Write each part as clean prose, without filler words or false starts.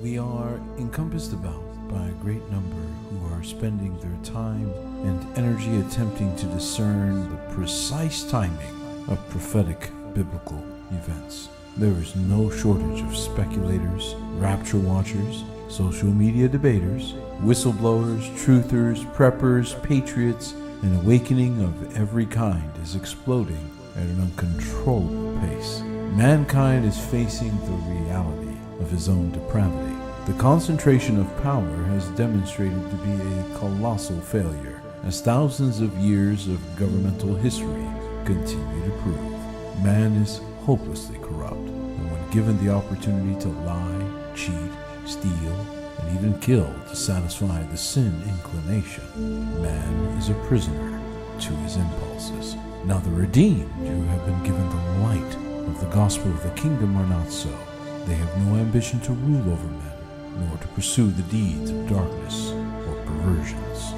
We are encompassed about by a great number who are spending their time and energy attempting to discern the precise timing of prophetic biblical events. There is no shortage of speculators, rapture watchers, social media debaters, whistleblowers, truthers, preppers, patriots. An awakening of every kind is exploding at an uncontrollable pace. Mankind is facing the reality of his own depravity. The concentration of power has demonstrated to be a colossal failure, as thousands of years of governmental history continue to prove. Man is hopelessly corrupt, and when given the opportunity to lie, cheat, steal, and even kill to satisfy the sin inclination, man is a prisoner to his impulses. Now the redeemed who have been given the light of the gospel of the kingdom are not so. They have no ambition to rule over men, nor to pursue the deeds of darkness or perversions.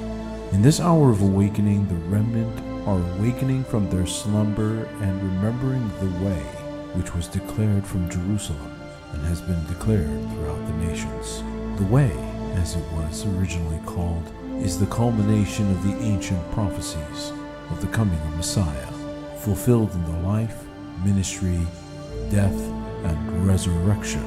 In this hour of awakening, the remnant are awakening from their slumber and remembering the way which was declared from Jerusalem and has been declared throughout the nations. The way, as it was originally called, is the culmination of the ancient prophecies of the coming of Messiah, fulfilled in the life, ministry, death, and resurrection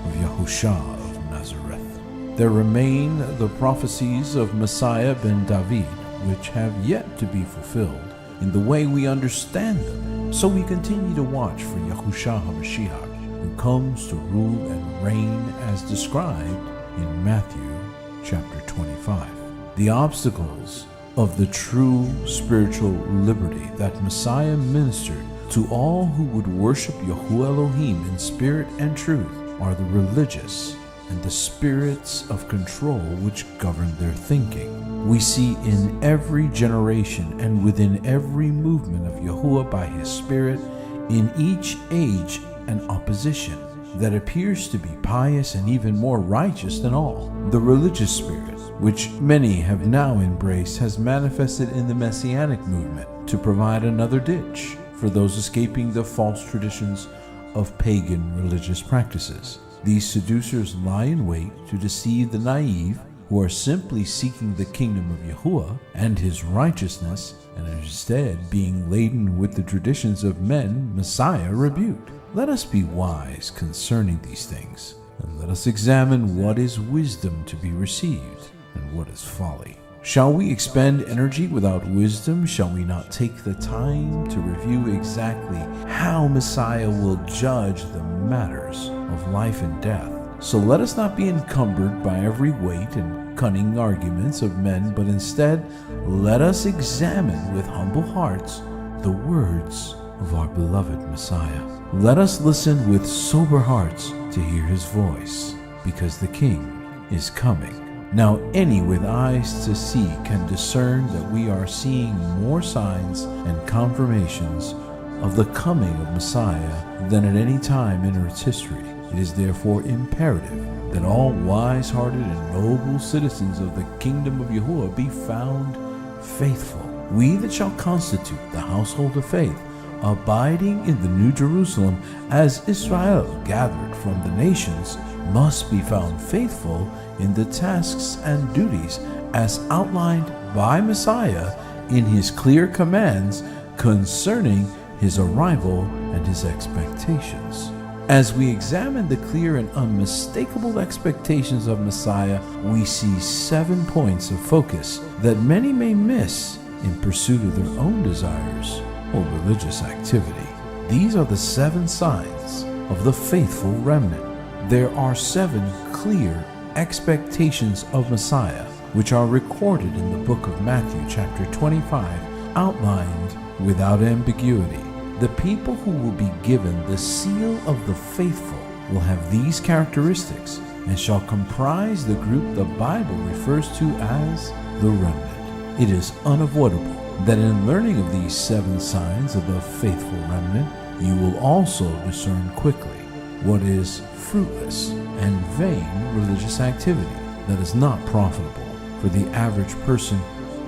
of Yahushua of Nazareth. There remain the prophecies of Messiah ben David, which have yet to be fulfilled in the way we understand them. So we continue to watch for Yahushua HaMashiach, who comes to rule and reign as described in Matthew chapter 25. The obstacles of the true spiritual liberty that Messiah ministered to all who would worship Yahuwah Elohim in spirit and truth are the religious and the spirits of control which govern their thinking. We see in every generation and within every movement of Yahuwah by his spirit in each age an opposition that appears to be pious and even more righteous than all. The religious spirit, which many have now embraced, has manifested in the Messianic movement to provide another ditch for those escaping the false traditions of pagan religious practices. These seducers lie in wait to deceive the naive who are simply seeking the kingdom of Yahuwah and his righteousness, and instead being laden with the traditions of men Messiah rebuked. Let us be wise concerning these things, and let us examine what is wisdom to be received and what is folly. Shall we expend energy without wisdom? Shall we not take the time to review exactly how Messiah will judge the matters of life and death? So let us not be encumbered by every weight and cunning arguments of men, but instead let us examine with humble hearts the words of our beloved Messiah. Let us listen with sober hearts to hear his voice, because the King is coming. Now any with eyes to see can discern that we are seeing more signs and confirmations of the coming of Messiah than at any time in Earth's history. It is therefore imperative that all wise-hearted and noble citizens of the kingdom of Yahuwah be found faithful. We that shall constitute the household of faith, abiding in the New Jerusalem as Israel gathered from the nations, must be found faithful in the tasks and duties as outlined by Messiah in his clear commands concerning his arrival and his expectations. As we examine the clear and unmistakable expectations of Messiah, we see 7 points of focus that many may miss in pursuit of their own desires or religious activity. These are the 7 signs of the faithful remnant. There are 7 clear expectations of Messiah, which are recorded in the book of Matthew chapter 25, outlined without ambiguity. The people who will be given the seal of the faithful will have these characteristics and shall comprise the group the Bible refers to as the remnant. It is unavoidable that in learning of these 7 signs of the faithful remnant, you will also discern quickly what is fruitless and vain religious activity that is not profitable for the average person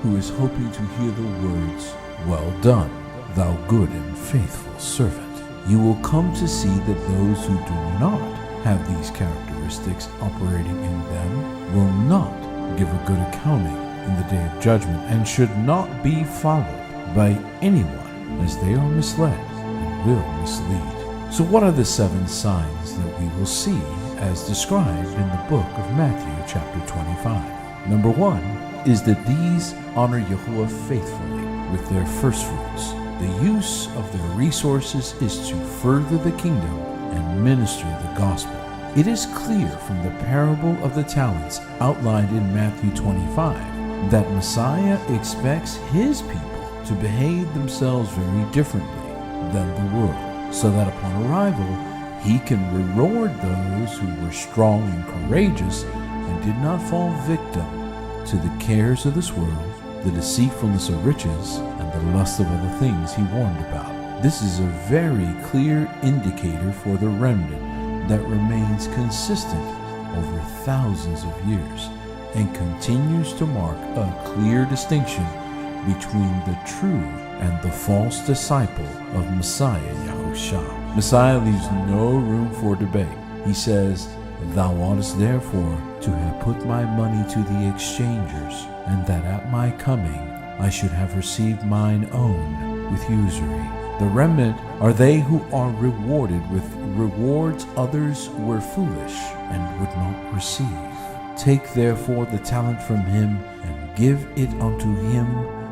who is hoping to hear the words, "Well done, thou good and faithful servant." You will come to see that those who do not have these characteristics characteristics operating in them will not give a good accounting in the day of judgment, and should not be followed by anyone, as they are misled and will mislead. So what are the 7 signs that we will see as described in the book of Matthew chapter 25? Number 1 is that these honor Yahuwah faithfully with their first fruits. The use of their resources is to further the kingdom and minister the gospel. It is clear from the parable of the talents outlined in Matthew 25 that Messiah expects his people to behave themselves very differently than the world, so that upon arrival he can reward those who were strong and courageous and did not fall victim to the cares of this world, the deceitfulness of riches, and the lust of other things he warned about. This is a very clear indicator for the remnant that remains consistent over thousands of years and continues to mark a clear distinction between the true and the false disciple of Messiah Yahushua. Messiah leaves no room for debate. He says, "Thou oughtest therefore to have put my money to the exchangers, and that at my coming I should have received mine own with usury." The remnant are they who are rewarded with rewards others were foolish and would not receive. Take therefore the talent from him, and give it unto him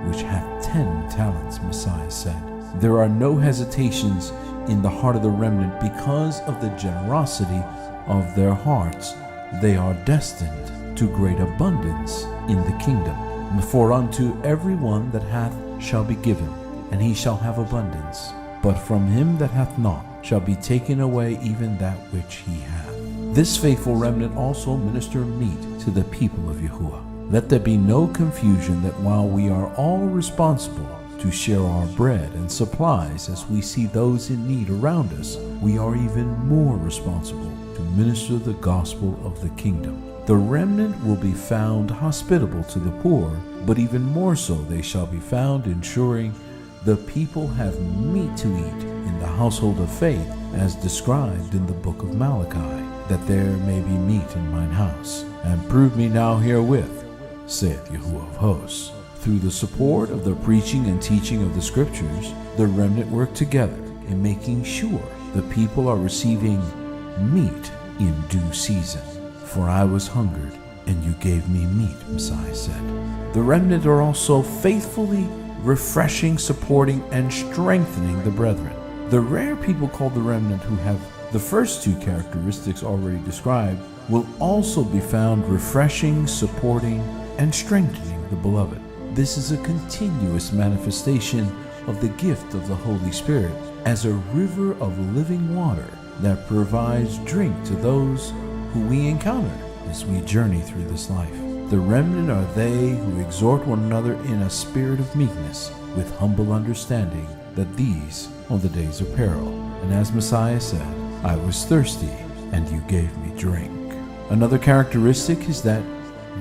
which hath 10 talents, Messiah said. There are no hesitations in the heart of the remnant because of the generosity of their hearts. They are destined to great abundance in the kingdom. For unto every one that hath shall be given, and he shall have abundance. But from him that hath not shall be taken away even that which he hath. This faithful remnant also minister meat to the people of Yahuwah. Let there be no confusion that while we are all responsible to share our bread and supplies as we see those in need around us, we are even more responsible to minister the gospel of the kingdom. The remnant will be found hospitable to the poor, but even more so they shall be found ensuring the people have meat to eat in the household of faith, as described in the book of Malachi, that there may be meat in mine house. And prove me now herewith, saith Yahuwah of hosts. Through the support of the preaching and teaching of the scriptures, the remnant work together in making sure the people are receiving meat in due season. For I was hungered, and you gave me meat, Messiah said. The remnant are also faithfully refreshing, supporting, and strengthening the brethren. The rare people called the remnant who have the first 2 characteristics already described will also be found refreshing, supporting, and strengthening the beloved. This is a continuous manifestation of the gift of the Holy Spirit as a river of living water that provides drink to those who we encounter as we journey through this life. The remnant are they who exhort one another in a spirit of meekness, with humble understanding that these are the days of peril. And as Messiah said, I was thirsty, and you gave me drink. Another characteristic is that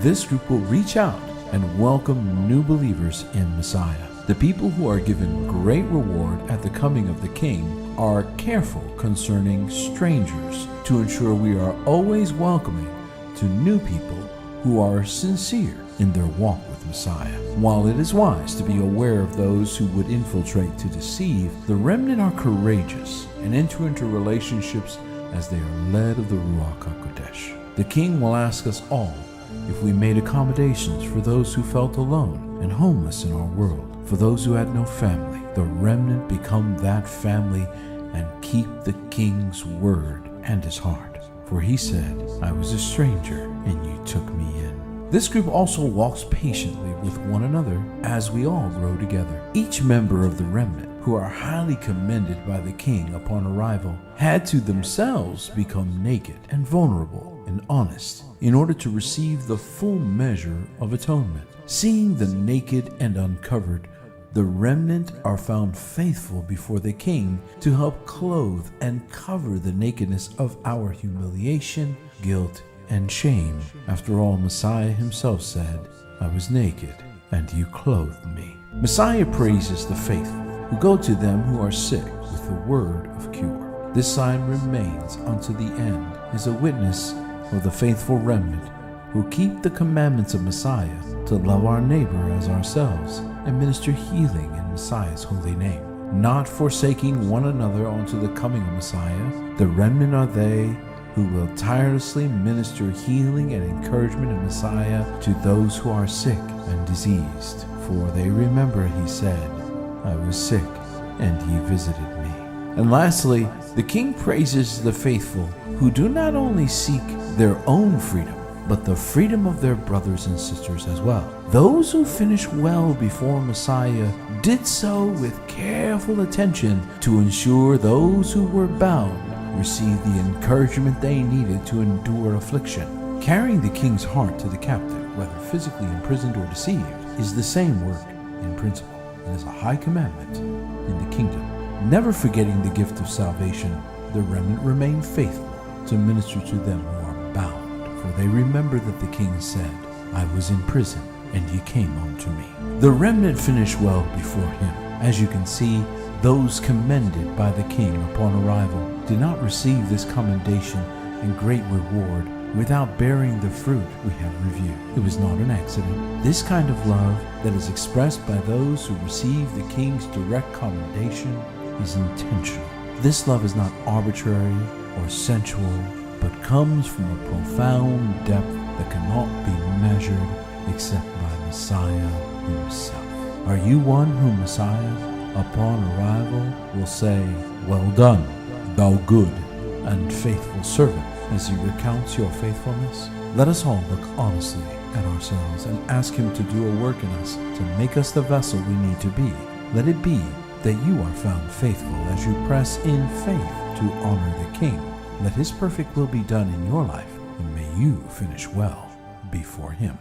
this group will reach out and welcome new believers in Messiah. The people who are given great reward at the coming of the King are careful concerning strangers to ensure we are always welcoming to new people who are sincere in their walk with Messiah. While it is wise to be aware of those who would infiltrate to deceive, the remnant are courageous and enter into relationships as they are led of the Ruach HaKodesh. The King will ask us all if we made accommodations for those who felt alone and homeless in our world. For those who had no family, the remnant become that family and keep the King's word and his heart. For he said, I was a stranger and you took me in. This group also walks patiently with one another as we all grow together. Each member of the remnant, who are highly commended by the King upon arrival, had to themselves become naked and vulnerable and honest in order to receive the full measure of atonement. Seeing the naked and uncovered, the remnant are found faithful before the King to help clothe and cover the nakedness of our humiliation, guilt, and shame. After all, Messiah himself said, I was naked, and you clothed me. Messiah praises the faithful who go to them who are sick with the word of cure. This sign remains unto the end as a witness of the faithful remnant who keep the commandments of Messiah to love our neighbor as ourselves and minister healing in Messiah's holy name, not forsaking one another unto the coming of Messiah. The remnant are they who will tirelessly minister healing and encouragement in Messiah to those who are sick and diseased. For they remember he said, I was sick, and he visited me. And lastly, the king praises the faithful who do not only seek their own freedom, but the freedom of their brothers and sisters as well. Those who finished well before Messiah did so with careful attention to ensure those who were bound received the encouragement they needed to endure affliction. Carrying the king's heart to the captive, whether physically imprisoned or deceived, is the same work in principle and is a high commandment in the kingdom. Never forgetting the gift of salvation, the remnant remain faithful to minister to them who are bound, for they remember that the king said, I was in prison, and ye came unto me. The remnant finished well before him. As you can see, those commended by the king upon arrival did not receive this commendation and great reward without bearing the fruit we have reviewed. It was not an accident. This kind of love that is expressed by those who receive the king's direct commendation is intentional. This love is not arbitrary or sensual, but comes from a profound depth that cannot be measured except by Messiah himself. Are you one whom Messiah, upon arrival, will say, Well done, thou good and faithful servant, as he recounts your faithfulness? Let us all look honestly at ourselves and ask him to do a work in us to make us the vessel we need to be. Let it be that you are found faithful as you press in faith to honor the King. Let his perfect will be done in your life, and may you finish well before him.